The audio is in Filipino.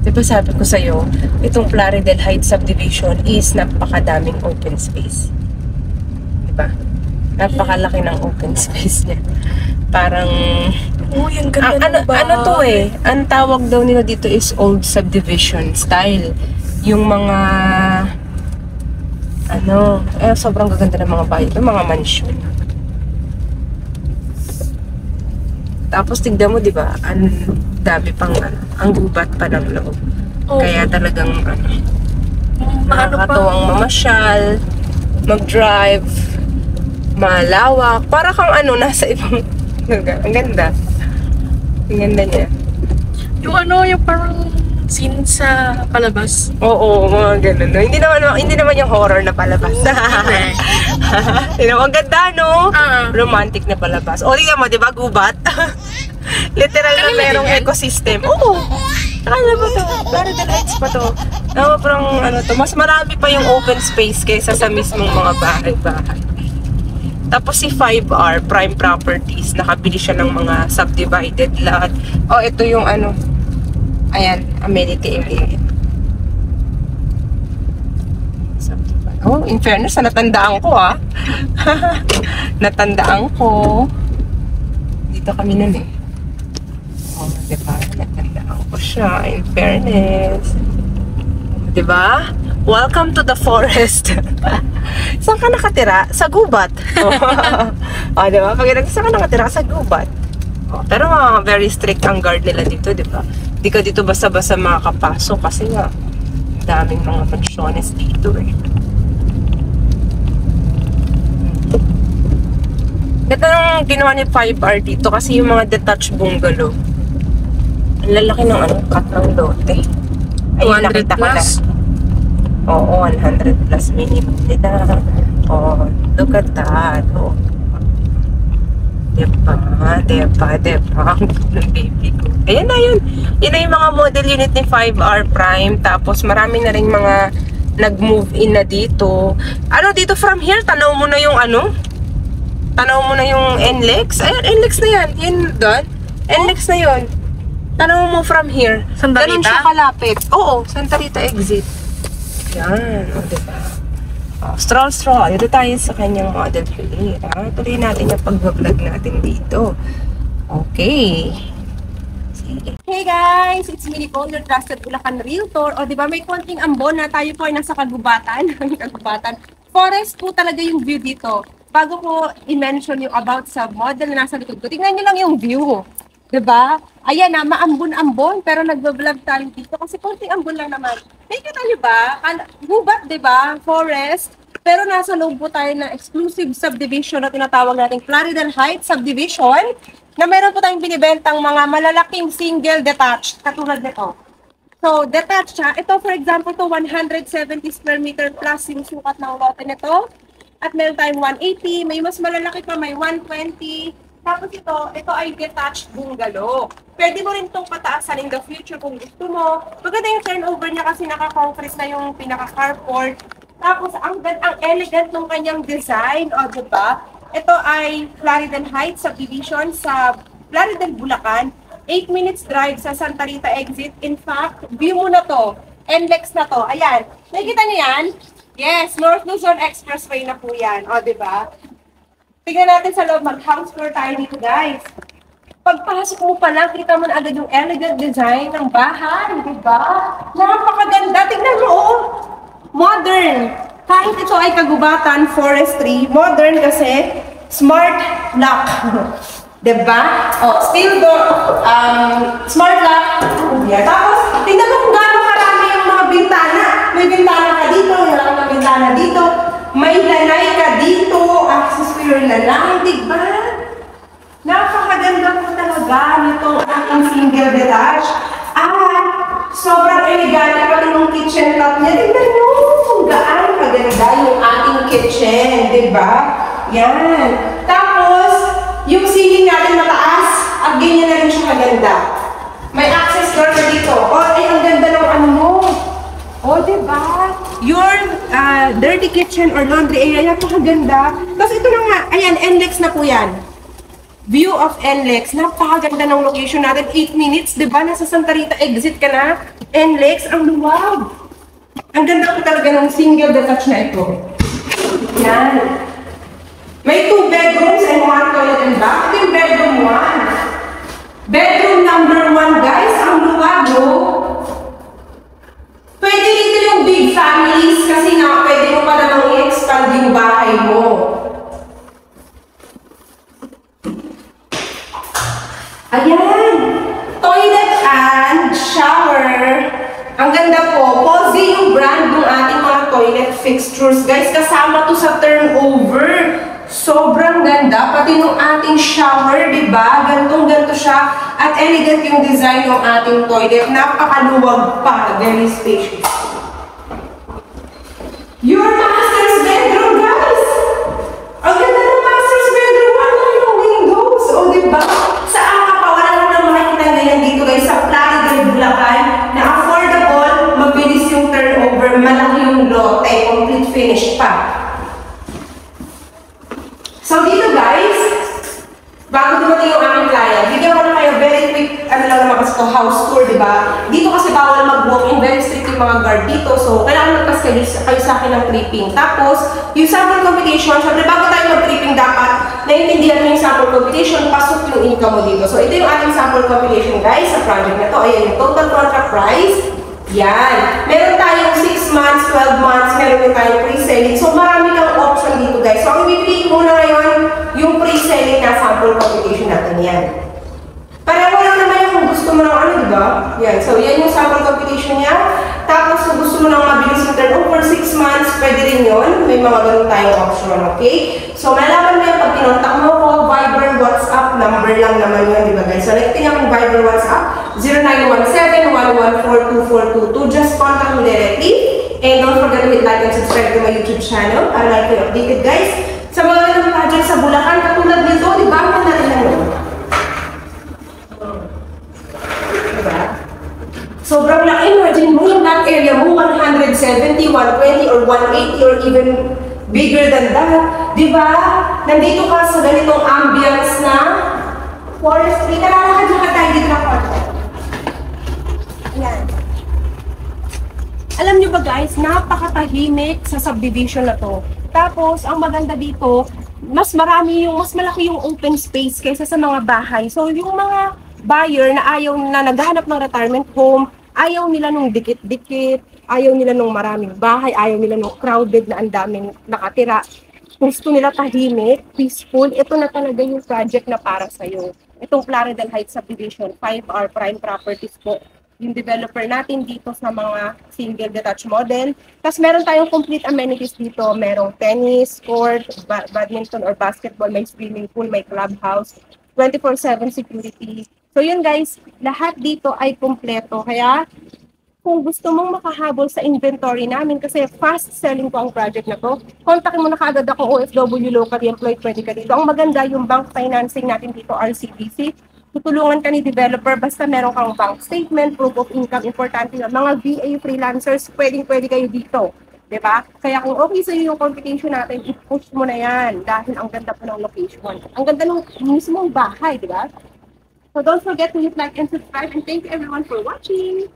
Diba sabi ko sa'yo, itong Plaridel Heights subdivision is napakadaming open space. Diba? Napakalaki ng open space niya. Parang... Uy, ang ganda ng bahay. Ano to eh? Ang tawag daw nila dito is old subdivision style. Yung mga... sobrang gaganda ng mga bahay. Yung mga mansion. Tapos tignan mo, di ba? Ang dami pang ang gubat pa ng loob. Oh. Kaya talagang Paano pa? nakakatuwang mamasyal, mag-drive, malawak. Para kang nasa ibang lugar. Ang ganda. Ang ganda niya. Yung parang scene sa palabas. Oo, mga ganun. No? Hindi naman yung horror na palabas. Ang ganda, no? Romantic na palabas. O, tingnan mo, di ba? Gubat. Literal na merong ecosystem. Oo. Ano ba to? Plaridel Heights pa to. Parang mas marami pa yung open space kaysa sa mismong mga bahay-bahay. Tapos si 5R, Prime Properties, nakabili siya ng mga subdivided lot. Oh, ito yung ayan, amenity area. Oh, in fairness, natandaan ko natandaan ko. Dito kami nun eh. Oh, diba? Natandaan ko siya, in fairness. Diba? Welcome to the forest. Saan ka nakatira? Sa gubat. Oh, diba? Pag saan ka nakatira? Sa gubat. Oh, pero very strict ang guard nila dito, diba? Di ka dito basta-basta makakapasok kasi nga daming mga mansyones dito eh. Ito yung ginawa ni 5R dito kasi yung mga detached bungalow. Ang lalaki ng cut ng lote. Ayun, 200 nakita ko na. plus? Oo, 100 plus minimum nila. Oh, look at that. Oh. Diba? Ang baby ko. Ayan na yun. Yun na yung mga model unit ni 5R Prime. Tapos marami na rin mga nag-move in na dito. Dito from here, tanaw mo na yung tanaw mo na yung NLEX. Ayan, NLEX na yan. Yun doon. NLEX na yun. Tanaw mo from here. Santa Rita? Ganun siya kalapit. Oo, Santa Rita exit. Yan. O, diba? Stroll. Dito tayo sa kanyang model plate. Tuloy natin yung pag-vlog natin dito. Okay. Sige. Hey guys! It's me, Nicole, your trusted Bulacan Realtor. O, diba, may konting ambon na tayo po ay nasa kagubatan. Kagubatan. Forest po talaga yung view dito. Bago ko i-mention yung about sa model na nasa likod ko, tingnan nyo lang yung view. Diba? Ayan na, maambon-ambon, pero nagbablog tayo dito kasi konting ambon lang naman. Nakikita nyo ba? Gubat, diba? Forest. Pero nasa loob po tayo ng exclusive subdivision na tinatawag nating Plaridel Heights subdivision na meron po tayong binibentang mga malalaking single detached, katulad nito. So, detached siya. Ito, for example, to 170 square meter plus yung sukat ng lote nito. At meron tayong 180, may mas malalaki pa, may 120. Tapos ito ay detached bungalow. Pwede mo rin itong pataasan in the future kung gusto mo. Maganda yung turnover niya kasi naka-concrete na yung pinaka-carport. Tapos ang elegant ng kanyang design, diba? Ito ay Plaridel Heights subdivision sa Plaridel, Bulacan. 8 minutes drive sa Santa Rita exit. In fact, view mo na to. NLEX na to. Ayan. Nakikita niyo yan? Yes, North Luzon Expressway na po yan. Diba? Tignan natin sa loob, mag-house tour tayo dito, guys. Pagpasok mo pa lang, kita mo na agad yung elegant design ng bahay, di ba? Napakaganda. Tignan mo, modern. Kahit ito ay kagubatan, forestry, modern kasi smart lock. Di ba? Steel door, smart lock. Yeah. Tapos, tignan mo kung gaano karami yung mga bintana. May bintana ka dito, may bintana dito. May lanay ka dito, access to your lanay, diba? Napakaganda po talaga nitong aking single detached. At sobrang elegante pati yung kitchen top niya. Tignan nyo kung gaano kaganda yung ating kitchen, diba? Yan. Tapos, yung ceiling natin mataas, at ganyan na rin siya kaganda. May access door na dito. Ay, ang ganda ng mo. O, diba? Your dirty kitchen or laundry area, napakaganda. Tapos ito na nga, ayan, NLEX na po yan. View of NLEX, napakaganda ng location natin. 8 minutes, diba? Nasa Santa Rita exit ka na. NLEX, ang luwag. Ang ganda po talaga ng single detached na ito. Yan. May 2 bedrooms and 1 toilet and bath. Ito yung bedroom 1. Bedroom number 1, guys. Ang luwag, oh. Pwede dito yung big families kasi nga pwede mo pa namang i-expand yung bahay mo. Ayan! Toilet and shower. Ang ganda po. Cozy yung brand ng ating mga toilet fixtures. Guys, kasama to sa turnover. Sobrang ganda. Pati yung ating shower, diba? Gantong-ganto siya. At elegant yung design ng ating toilet. Napakaluwag pa. Very spacious. Your master's bedroom, guys! Ang ganda ng master's bedroom. Ano yung windows? O, diba? Saan ka pa? Wala lang na makikita ganyan dito, guys. Sa Plaridel, Bulacan, na affordable, mabilis yung turnover, malaki yung lote, complete finish pa. So dito, guys, bago dumating yung aming client, bigyan ko na kayo very quick, ano lang naman kasi ito, house tour, di ba? Dito kasi bawal mag-walk-in, very strict yung mga guard dito, so kailangan magpas kayo sa akin ng tripping. Tapos, yung sample computation, syempre bago tayo mag-tripping, dapat naiintindihan mo yung sample computation, pasok yung income mo dito. So ito yung ating sample computation, guys, sa project na to. Ayan yung total contract price. Yan. Meron tayong 6 months, 12 months, meron din tayong pre-selling. So, marami kang option dito, guys. So, ang ibibigay ko muna ngayon, yung pre-selling na sample computation natin yan. Pareho lang naman yung kung gusto mo ng ano, diba? Yan. So, yan yung sample computation niya. Tapos, kung gusto mo ng mabilis yung turnover, 6 months, pwede rin yun. May mga ganun tayong option, okay? So, malaman mo yan pag pinontak mo ko, Viber, WhatsApp, number lang naman yun, diba, guys? So, like, tingnan mo Viber, WhatsApp, 0917-114-2422. Just contact me directly. And don't forget to hit like and subscribe to my YouTube channel para like kayo updated, guys. Sa mga ganang project sa Bulacan, katulad nito, di ba? Ang natin lang yun. Diba? Sobrang laki. Imagine mo yung that area mo, 170, 120, or 180, or even bigger than that. Di ba? Nandito ka sa ganitong ambience na forestry. Nalalakad na tayo dito na forestry. Ayan. Alam nyo ba, guys, napakatahimik sa subdivision na to. Tapos, ang maganda dito, mas malaki yung open space kaysa sa mga bahay. So, yung mga buyer na ayaw na naghahanap ng retirement home, ayaw nila nung dikit-dikit, ayaw nila nung maraming bahay, ayaw nila nung crowded na ang daming nakatira. Gusto nila tahimik, peaceful, ito na talaga yung project na para sa'yo. Itong Plaridel Heights Subdivision, 5R Prime Properties po. Yung developer natin dito sa mga single detached model. Tapos meron tayong complete amenities dito. Merong tennis, court, badminton or basketball, may swimming pool, may clubhouse, 24/7 security. So yun, guys, lahat dito ay kumpleto. Kaya kung gusto mong makahabol sa inventory namin, kasi fast selling po ang project na to, kontakin mo na kaagad ako, OFW locally employed, pwede ka dito. Ang maganda yung bank financing natin dito, RCBC. Tutulungan ka ni developer basta meron kang bank statement, proof of income, importante yun. Mga VA freelancers, pwede kayo dito. Diba? Kaya kung okay sa'yo yung computation natin, i-push mo na yan dahil ang ganda po ng location. Ang ganda ng mismong bahay, diba? So don't forget to hit like and subscribe, and thank you everyone for watching!